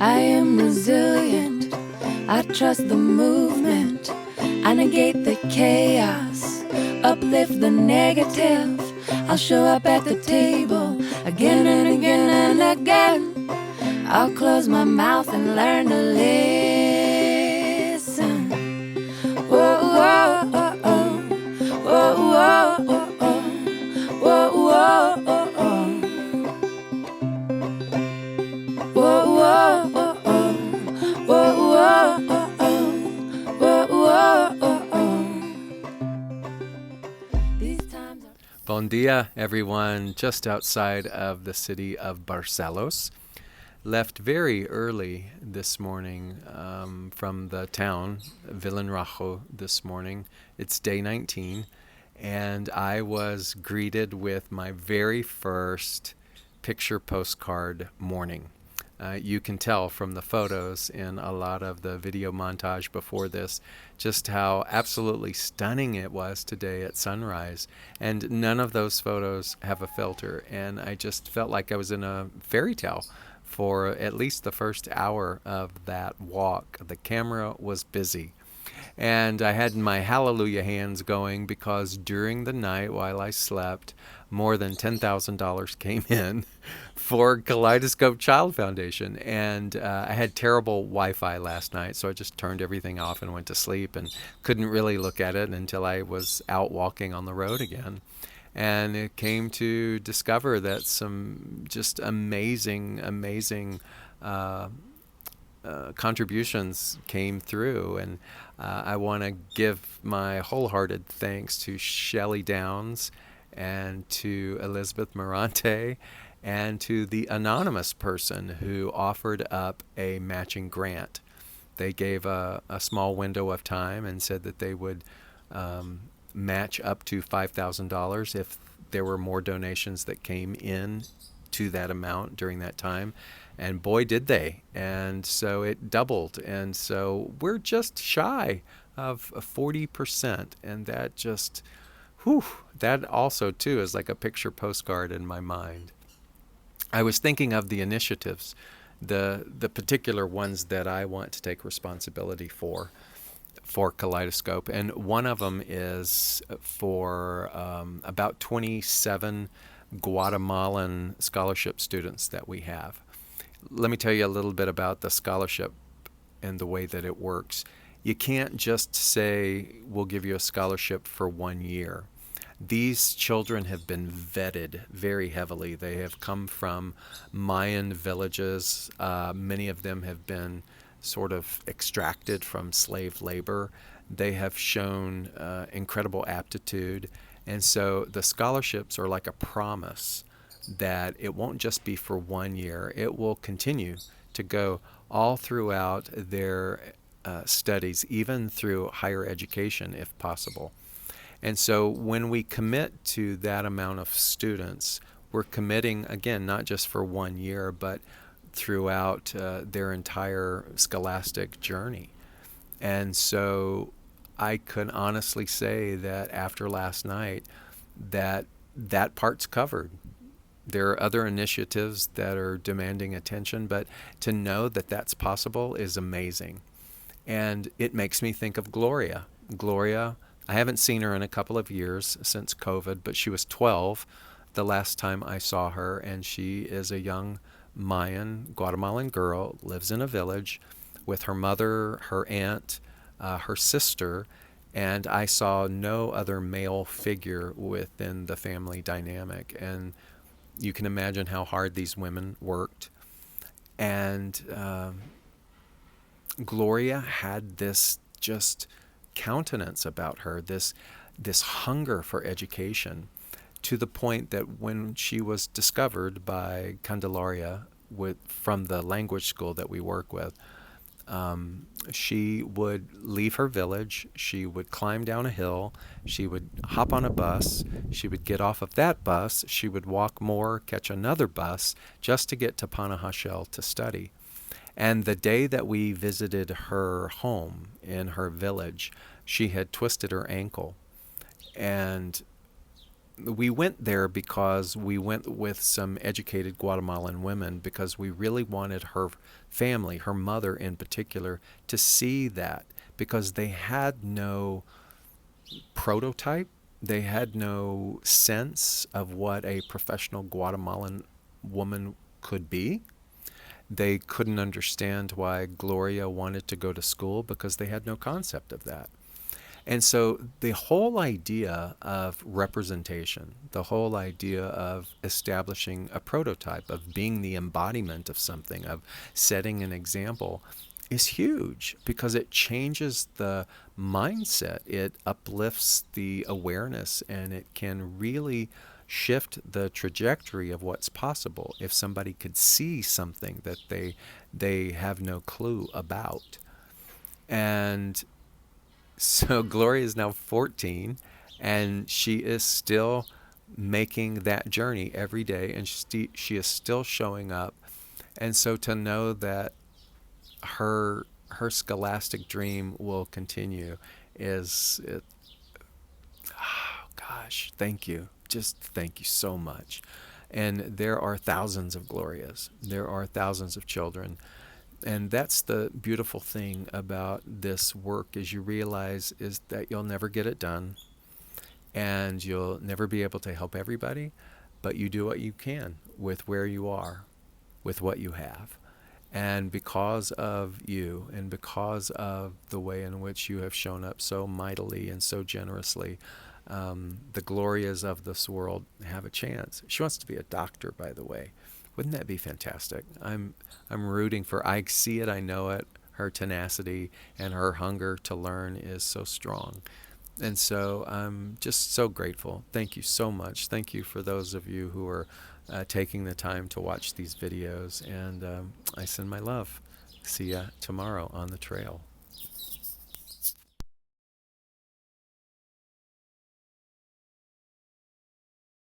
I am resilient. I trust the movement. I negate the chaos, uplift the negative. I'll show up at the table again and again and again. I'll close my mouth and learn to listen. Whoa, whoa, oh, oh. Whoa, whoa, oh, oh. Whoa, whoa, oh, oh. Whoa, whoa, oh, oh. Whoa, whoa, oh, oh. Whoa, whoa, oh, oh. These times are... Bon dia, everyone. Just outside of the city of Barcelinhos. Left very early this morning from the town, Villenrajo, this morning. It's day 19, and I was greeted with my very first picture postcard morning. You can tell from the photos in a lot of the video montage before this just how absolutely stunning it was today at sunrise. And none of those photos have a filter. And I just felt like I was in a fairy tale for at least the first hour of that walk. The camera was busy. And I had my hallelujah hands going because during the night while I slept, more than $10,000 came in for Kaleidoscope Child Foundation. And I had terrible Wi-Fi last night, so I just turned everything off and went to sleep and couldn't really look at it until I was out walking on the road again. And it came to discover that some just amazing contributions came through. And I want to give my wholehearted thanks to Shelley Downs and to Elizabeth Morante and to the anonymous person who offered up a matching grant. They gave a small window of time and said that they would match up to $5,000 if there were more donations that came in to that amount during that time. And boy, did they. And so it doubled. And so we're just shy of 40%. And that just, that also, too, is like a picture postcard in my mind. I was thinking of the initiatives, the particular ones that I want to take responsibility for Kaleidoscope. And one of them is for about 27 Guatemalan scholarship students that we have. Let me tell you a little bit about the scholarship and the way that it works. You can't just say, we'll give you a scholarship for 1 year. These children have been vetted very heavily. They have come from Mayan villages. Many of them have been sort of extracted from slave labor. They have shown incredible aptitude. And so the scholarships are like a promise that it won't just be for 1 year. It will continue to go all throughout their studies, even through higher education if possible. And so when we commit to that amount of students, we're committing, again, not just for 1 year, but throughout their entire scholastic journey. And so I can honestly say that after last night, that part's covered. There are other initiatives that are demanding attention, but to know that that's possible is amazing. And it makes me think of Gloria. Gloria, I haven't seen her in a couple of years since COVID, but she was 12 the last time I saw her, and she is a young Mayan Guatemalan girl, lives in a village with her mother, her aunt, her sister, and I saw no other male figure within the family dynamic. And you can imagine how hard these women worked. And Gloria had this just countenance about her, this hunger for education, to the point that when she was discovered by Candelaria from the language school that we work with, she would leave her village, she would climb down a hill, she would hop on a bus, she would get off of that bus, she would walk more, catch another bus, just to get to Panajachel to study. And the day that we visited her home in her village, she had twisted her ankle. And we went there because we went with some educated Guatemalan women because we really wanted her family, her mother in particular, to see that because they had no prototype. They had no sense of what a professional Guatemalan woman could be. They couldn't understand why Gloria wanted to go to school because they had no concept of that. And so the whole idea of representation, the whole idea of establishing a prototype, of being the embodiment of something, of setting an example, is huge because it changes the mindset. It uplifts the awareness and it can really shift the trajectory of what's possible if somebody could see something that they have no clue about. And so Gloria is now 14 and she is still making that journey every day and she is still showing up. And so to know that her scholastic dream will continue is it, oh gosh, thank you. Just thank you so much. And there are thousands of Glorias. There are thousands of children. And that's the beautiful thing about this work is you realize is that you'll never get it done and you'll never be able to help everybody, but you do what you can with where you are, with what you have. And because of you and because of the way in which you have shown up so mightily and so generously, the Glorias of this world have a chance. She wants to be a doctor, by the way. Wouldn't that be fantastic? I'm rooting for. I see it. I know it. Her tenacity and her hunger to learn is so strong. And so I'm just so grateful. Thank you so much. Thank you for those of you who are taking the time to watch these videos. And I send my love. See ya tomorrow on the trail.